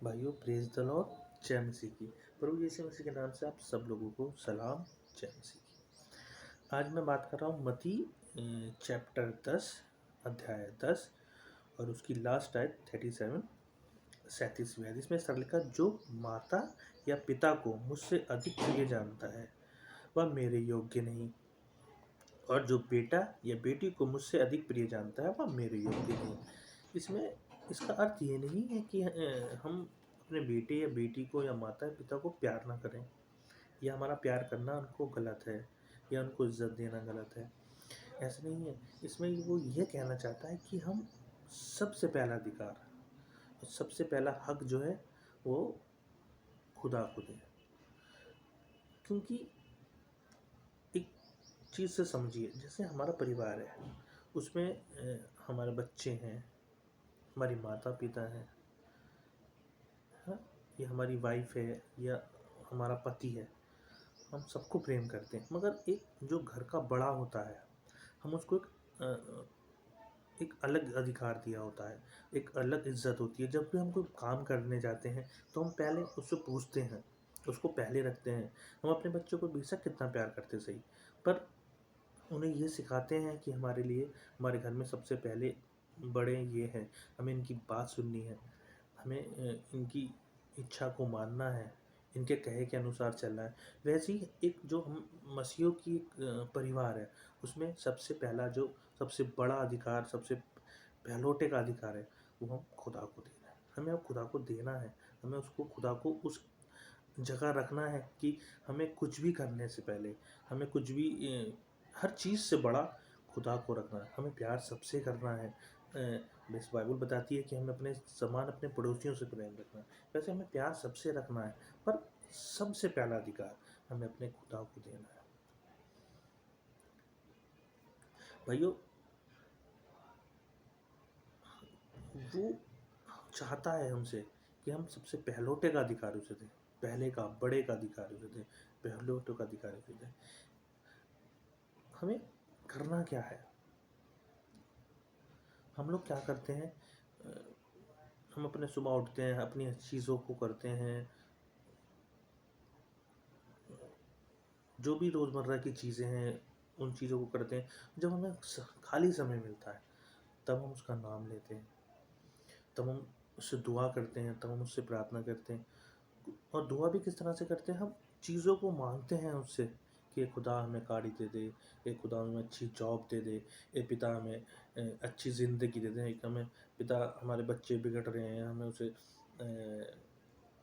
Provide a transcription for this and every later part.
भाइयों, praise the Lord. जय मसीह की। प्रभु यीशु मसीह के नाम से आप सब लोगों को सलाम। जय मसीह की। आज मैं बात कर रहा हूँ मती चैप्टर 10 अध्याय 10 और उसकी लास्ट आयत 37वीं आयत। इसमें सर लिखा, जो माता या पिता को मुझसे अधिक प्रिय जानता है वह मेरे योग्य नहीं, और जो बेटा या बेटी को मुझसे अधिक प्रिय जानता है वह मेरे योग्य नहीं। इसमें इसका अर्थ ये नहीं है कि हम अपने बेटे या बेटी को या माता पिता को प्यार ना करें, या हमारा प्यार करना उनको गलत है, या उनको इज्जत देना गलत है। ऐसा नहीं है। इसमें वो ये कहना चाहता है कि हम सबसे पहला अधिकार और सबसे पहला हक जो है वो खुदा को दें। क्योंकि एक चीज़ से समझिए, जैसे हमारा परिवार है, उसमें हमारे बच्चे हैं, हमारी माता पिता हैं, हाँ, या हमारी वाइफ है, या हमारा पति है। हम सबको प्रेम करते हैं, मगर एक जो घर का बड़ा होता है, हम उसको एक अलग अधिकार दिया होता है, एक अलग इज्जत होती है। जब भी हम कोई काम करने जाते हैं तो हम पहले उससे पूछते हैं, उसको पहले रखते हैं। हम अपने बच्चों को बेशक कितना प्यार करते सही, पर उन्हें ये सिखाते हैं कि हमारे लिए हमारे घर में सबसे पहले बड़े ये हैं, हमें इनकी बात सुननी है, हमें इनकी इच्छा को मानना है, इनके कहे के अनुसार चलना है। वैसे ही एक जो हम मसीहियों की एक परिवार है, उसमें सबसे पहला जो सबसे बड़ा अधिकार, सबसे पहलोटे का अधिकार है, वो हम खुदा को देना है। हमें अब खुदा को देना है, हमें उसको खुदा को उस जगह रखना है कि हमें कुछ भी करने से पहले, हमें कुछ भी हर चीज़ से बड़ा खुदा को रखना है। हमें प्यार सबसे करना है। बस बाइबल बताती है कि हमें अपने समान अपने पड़ोसियों से प्रेम रखना है। वैसे हमें प्यार सबसे रखना है, पर सबसे पहला अधिकार हमें अपने खुदा को देना है। भाइयों, वो चाहता है हमसे कि हम सबसे पहलोटे का अधिकार उसे दें, पहले का बड़े का अधिकार उसे दें, पहलोटे का अधिकार उसे दें। हमें करना क्या है? हम लोग क्या करते हैं, हम अपने सुबह उठते हैं, अपनी चीज़ों को करते हैं, जो भी रोज़मर्रा की चीज़ें हैं उन चीज़ों को करते हैं। जब हमें खाली समय मिलता है तब हम उसका नाम लेते हैं, तब हम उससे दुआ करते हैं, तब हम उससे प्रार्थना करते हैं। और दुआ भी किस तरह से करते हैं, हम चीज़ों को मांगते हैं उससे कि ये खुदा हमें गाड़ी दे दे, ये खुदा हमें अच्छी जॉब दे दे, ये पिता हमें अच्छी ज़िंदगी दे दे, एक हमें पिता हमारे बच्चे बिगड़ रहे हैं, हमें उसे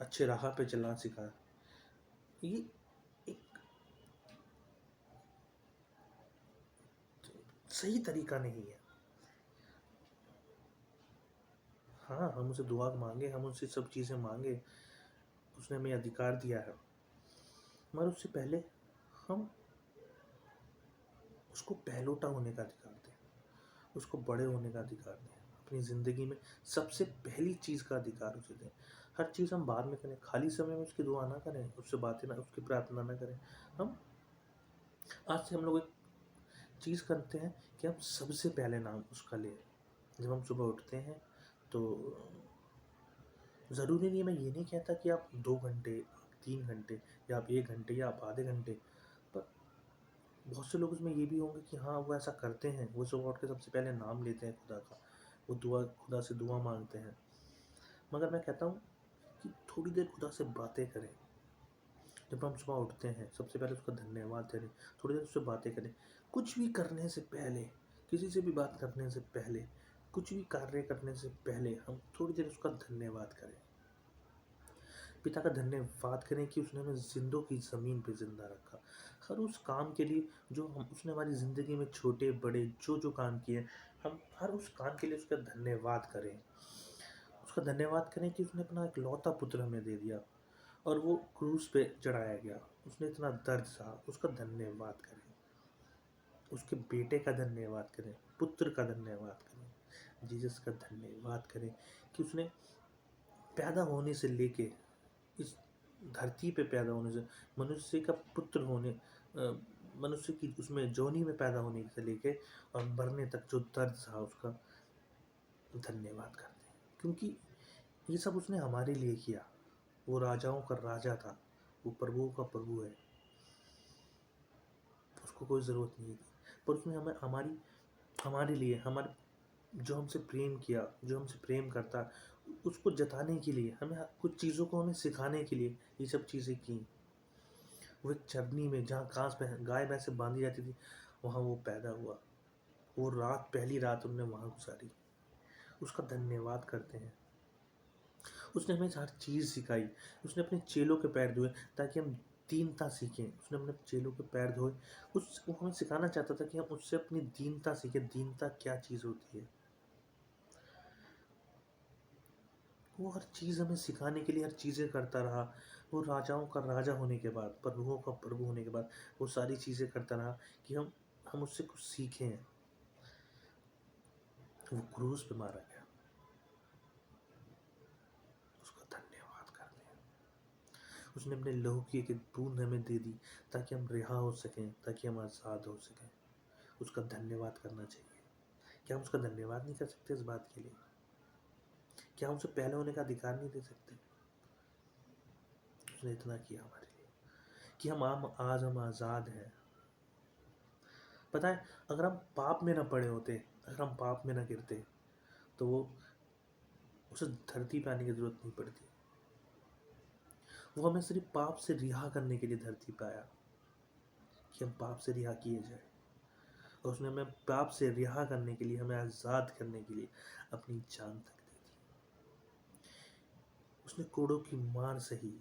अच्छे राह पे चलना सिखाए। ये एक सही तरीका नहीं है। हाँ, हम उसे दुआ मांगे, हम उससे सब चीज़ें मांगे, उसने हमें अधिकार दिया है, मगर उससे पहले हम उसको पहलोटा होने का अधिकार दें, उसको बड़े होने का अधिकार दें, अपनी ज़िंदगी में सबसे पहली चीज़ का अधिकार उसे दें। हर चीज़ हम बाद में करें, खाली समय में उसकी दुआ ना करें, उससे बातें ना, उसकी प्रार्थना ना करें। हम आज से हम लोग एक चीज़ करते हैं कि हम सबसे पहले नाम उसका लें। जब हम सुबह उठते हैं तो ज़रूरी नहीं है, मैं ये नहीं कहता कि आप 2 घंटे, 3 घंटे, या आप 1 घंटे, या आप आधे घंटे, पर बहुत से लोग उसमें ये भी होंगे कि हाँ, वो ऐसा करते हैं, वो सुबह उठ के सबसे पहले नाम लेते हैं खुदा का, वो खुदा से दुआ मांगते हैं। मगर मैं कहता हूँ कि थोड़ी देर खुदा से बातें करें। जब हम सुबह उठते हैं सबसे पहले उसका धन्यवाद करें, थोड़ी देर उससे बातें करें। कुछ भी करने से पहले, किसी से भी बात करने से पहले, कुछ भी कार्य करने से पहले हम थोड़ी देर उसका धन्यवाद करें। पिता का धन्यवाद करें कि उसने हमें जिंदों की ज़मीन पे ज़िंदा रखा। हर उस काम के लिए जो हम उसने हमारी ज़िंदगी में छोटे बड़े जो काम किए, हम हर उस काम के लिए उसका धन्यवाद करें। उसका धन्यवाद करें कि उसने अपना इकलौता पुत्र हमें दे दिया और वो क्रूस पे चढ़ाया गया, उसने इतना दर्द सहा, उसका धन्यवाद करें। उसके बेटे का धन्यवाद करें, पुत्र का धन्यवाद करें, जीसस का धन्यवाद करें कि उसने पैदा होने से लेके इस धरती पे पैदा होने से, मनुष्य का पुत्र होने, मनुष्य की उसमें जोनी में पैदा होने से लेके और मरने तक जो दर्द सहा, उसका धन्यवाद करते हैं। क्योंकि ये सब उसने हमारे लिए किया। वो राजाओं का राजा था, वो प्रभुओं का प्रभु है, उसको कोई ज़रूरत नहीं थी, पर उसने हमें हमारे लिए, हमारे जो हमसे प्रेम किया, जो हमसे प्रेम करता, उसको जताने के लिए, हमें कुछ चीज़ों को हमें सिखाने के लिए ये सब चीज़ें की। वो एक चरनी में जहाँ गाय भैंसे बांधी जाती थी, वहाँ वो पैदा हुआ। वो रात, पहली रात उनने वहाँ गुजारी। उसका धन्यवाद करते हैं। उसने हमें हर चीज़ सिखाई। उसने अपने चेलों के पैर धोए ताकि हम दीनता सीखें। उसने अपने चेलों के पैर धोए। वो हमें सिखाना चाहता था कि हम उससे अपनी दीनता सीखें। दीनता क्या चीज़ होती है। वो हर चीज़ हमें सिखाने के लिए हर चीज़ें करता रहा। वो राजाओं का राजा होने के बाद, प्रभुओं का प्रभु होने के बाद, वो सारी चीज़ें करता रहा कि हम उससे कुछ सीखें। वो क्रूस पे मारा गया, उसका धन्यवाद करते हैं। उसने अपने लहू की एक बूंद हमें दे दी ताकि हम रिहा हो सकें, ताकि हम आज़ाद हो सकें। उसका धन्यवाद करना चाहिए। क्या हम उसका धन्यवाद नहीं कर सकते इस बात के लिए? क्या हम उसे पहले होने का अधिकार नहीं दे सकते? उसने इतना किया हमारे लिए कि आज हम आज़ाद हैं। पता है, अगर हम पाप में ना पड़े होते, अगर हम पाप में ना गिरते, तो वो उसे धरती पे आने की जरूरत नहीं पड़ती। वो हमें सिर्फ पाप से रिहा करने के लिए धरती पे आया, कि हम पाप से रिहा किए जाए। और उसने हमें पाप से रिहा करने के लिए, हमें आज़ाद करने के लिए अपनी जान तक दे दी। उसने कोड़ों की मार सही,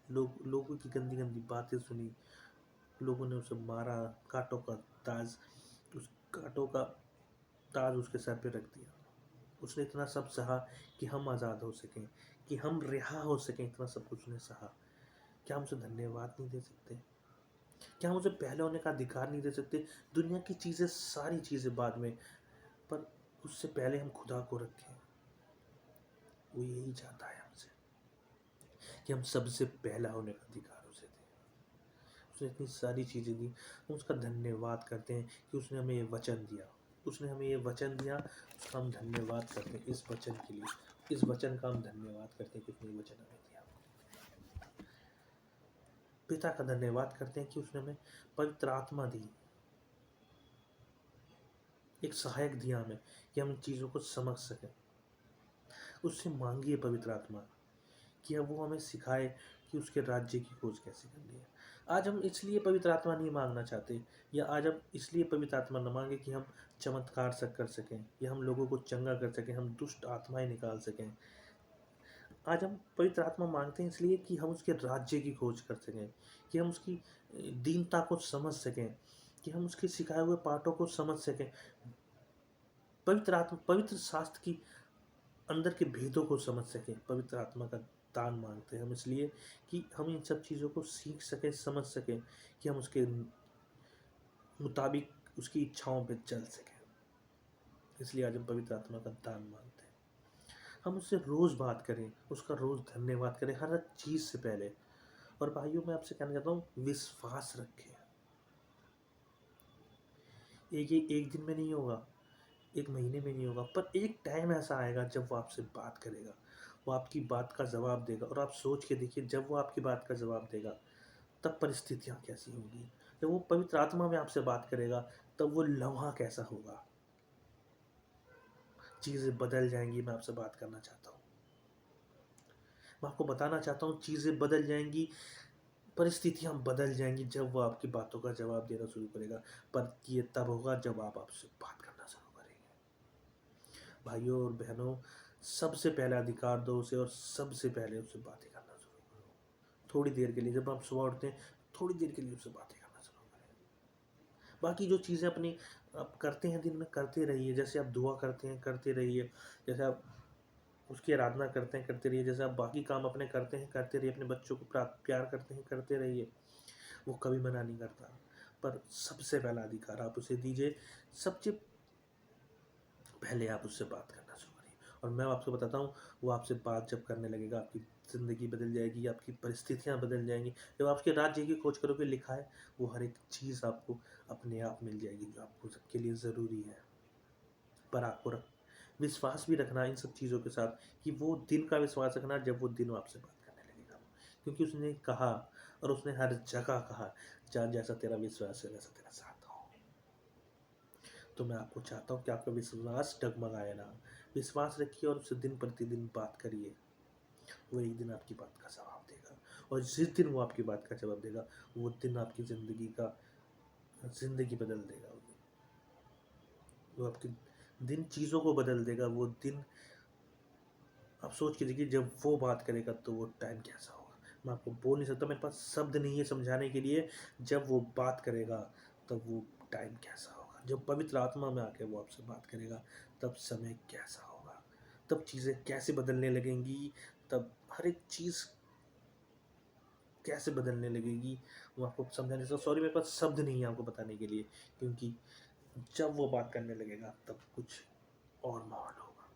लोगों की गंदी गंदी बातें सुनी, लोगों ने उसे मारा, कांटों का ताज उस कांटों का ताज उसके सर पे रख दिया। उसने इतना सब सहा कि हम आज़ाद हो सकें, कि हम रिहा हो सकें। इतना सब कुछ उसने सहा। क्या हम उसे धन्यवाद नहीं दे सकते? क्या हम उसे पहले होने का अधिकार नहीं दे सकते? दुनिया की चीज़ें, सारी चीज़ें बाद में, पर उससे पहले हम खुदा को रखें। वो यही चाहता है हमसे, कि हम सबसे पहला होने का अधिकार उसे दें। उसने इतनी सारी चीज़ें दी, हम उसका धन्यवाद करते हैं कि उसने हमें ये वचन दिया। उसने हमें ये वचन दिया, उसका हम धन्यवाद करते हैं इस वचन के लिए। इस वचन का हम धन्यवाद करते हैं कि उसने ये वचन हमें दिया। पिता का धन्यवाद करते हैं कि उसने हमें पवित्र आत्मा दी, एक सहायक दिया हमें, कि हम इन चीज़ों को समझ सकें। उससे मांगिए पवित्र आत्मा, कि अब वो हमें सिखाए कि उसके राज्य की खोज कैसे करनी है। आज हम इसलिए पवित्र आत्मा नहीं मांगना चाहते, या आज हम इसलिए पवित्र आत्मा न मांगे कि हम चमत्कार कर सकें, या हम लोगों को चंगा कर सकें, हम दुष्ट आत्माएं निकाल सकें। आज हम पवित्र आत्मा मांगते हैं इसलिए कि हम उसके राज्य की खोज कर सकें, कि हम उसकी दीनता को समझ सकें, कि हम उसके सिखाए हुए पाठों को समझ सकें। पवित्र शास्त्र की अंदर के भेदों को समझ सकें। पवित्र आत्मा का दान मांगते हैं हम इसलिए कि हम इन सब चीज़ों को सीख सकें, समझ सकें, कि हम उसके मुताबिक उसकी इच्छाओं पे चल सकें। इसलिए आज हम पवित्र आत्मा का दान मांगते हैं। हम उससे रोज़ बात करें, उसका रोज़ धन्यवाद करें हर चीज़ से पहले। और भाइयों, मैं आपसे कहना चाहता हूँ, विश्वास रखें। एक दिन में नहीं होगा, एक महीने में नहीं होगा, पर एक टाइम ऐसा आएगा जब वो आपसे बात करेगा, वो आपकी बात का जवाब देगा। और आप सोच के देखिए, जब वो आपकी बात का जवाब देगा, तब परिस्थितियाँ कैसी होंगी। जब वो पवित्र आत्मा में आपसे बात करेगा, तब वो लम्हा कैसा होगा। चीज़ें बदल जाएंगी। मैं आपसे बात करना चाहता हूँ, मैं आपको बताना चाहता हूँ, चीज़ें बदल जाएंगी, परिस्थितियाँ बदल जाएंगी जब वो आपकी बातों का जवाब देना शुरू करेगा। पर ये तब होगा जब आप आपसे बात करना शुरू करेंगे। भाइयों और बहनों, सबसे पहला अधिकार दो उसे, और सबसे पहले उससे बातें करना शुरू करो। थोड़ी देर के लिए, जब आप सुबह उठते हैं, थोड़ी देर के लिए उससे बातें करना शुरू करें। बाकी जो चीज़ें अपनी आप करते हैं दिन में, करते रहिए। जैसे आप दुआ करते हैं, करते रहिए। जैसे आप उसकी आराधना करते हैं, करते रहिए। जैसे आप बाकी काम अपने करते हैं, करते रहिए। अपने बच्चों को प्यार करते हैं, करते रहिए। वो कभी मना नहीं करता, पर सबसे पहला अधिकार आप उसे दीजिए। सबसे पहले आप उससे बात करना शुरू करिए। और मैं आपको बताता हूँ, वो आपसे बात जब करने लगेगा, आपकी ज़िंदगी बदल जाएगी, आपकी परिस्थितियाँ बदल जाएंगी। जब आपके राज्य की खोज करोगे, लिखा है, वो हर एक चीज़ आपको अपने आप मिल जाएगी जो आपको सबके लिए ज़रूरी है। पर आपको विश्वास भी रखना इन सब चीज़ों के साथ कि वो दिन का विश्वास रखना जब वो दिन आपसे बात करने लगेगा। क्योंकि उसने कहा और उसने हर जगह कहा, जहाँ जैसा तेरा विश्वास है वैसा तेरा साथ हो। तो मैं आपको चाहता हूँ कि आपका विश्वास डगमगाए ना। विश्वास रखिए और उससे दिन प्रतिदिन बात करिए। वो एक दिन आपकी बात का जवाब देगा, और जिस दिन वो आपकी बात का जवाब देगा, वो दिन आपकी ज़िंदगी बदल देगा। वो आपके दिन चीज़ों को बदल देगा। वो दिन आप सोच के देखिए, जब वो बात करेगा तो वो टाइम कैसा होगा। मैं आपको बोल नहीं सकता, मेरे पास शब्द नहीं है समझाने के लिए। जब वो बात करेगा तब वो टाइम कैसा होगा। जब पवित्र आत्मा में आके वो आपसे बात करेगा तब समय कैसा होगा। तब चीज़ें कैसे बदलने लगेंगी। तब हर एक चीज़ कैसे बदलने लगेगी, वो आपको समझाने से सॉरी, मेरे पास शब्द नहीं है आपको बताने के लिए। क्योंकि जब वो बात करने लगेगा तब कुछ और माहौल होगा।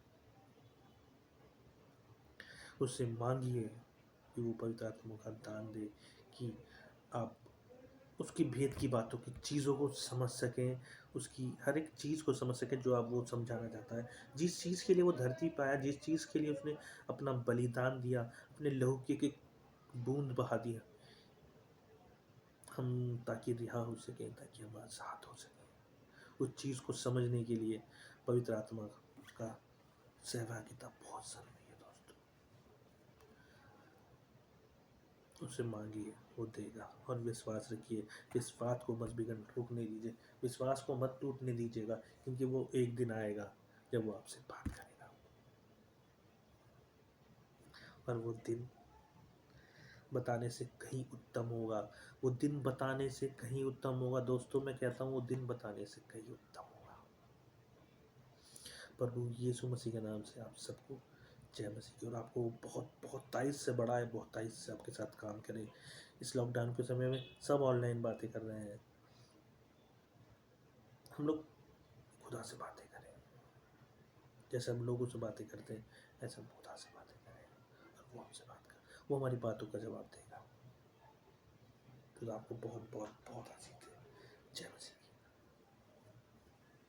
उससे मांगिए कि वो पवित्र आत्मा का दान दे, कि आप उसकी भेद की बातों की चीज़ों को समझ सकें, उसकी हर एक चीज़ को समझ सकें जो आप वो समझाना चाहता है। जिस चीज़ के लिए वो धरती पे आया, जिस चीज़ के लिए उसने अपना बलिदान दिया, अपने लहू की एक-एक बूँद बहा दिया, हम ताकि रिहा हो सकें, ताकि हम आज़ाद हो सकें। उस चीज़ को समझने के लिए पवित्र आत्मा का सहभागिता बहुत ज़रूरी है दोस्तों। उससे मांगिए, वो देगा। और विश्वास रखिए, विश्वास को मत बिगड़ टूटने दीजिए, विश्वास को मत टूटने दीजिएगा। क्योंकि वो एक दिन आएगा जब वो आपसे बात करेगा, और वो दिन बताने से कहीं उत्तम होगा। वो दिन बताने से कहीं उत्तम होगा दोस्तों। मैं कहता हूँ वो दिन बताने से कहीं उत्तम होगा। प्रभु यीशु मसीह के नाम से आप सबको जय मसीह की। और आपको बहुत बहुत ताइज़ से बढ़ाए, बहुत ताइज़ से आपके साथ काम करें। इस लॉकडाउन के समय में सब ऑनलाइन बातें कर रहे हैं, हम लोग खुदा से बातें करें। जैसे हम लोगों से बातें करते हैं, ऐसे हम खुदा से बातें करें, और वो हमसे बात कर, वो हमारी बातों का जवाब देगा। खुदा आपको बहुत बहुत बहुत आशीष दे। जय मसीह।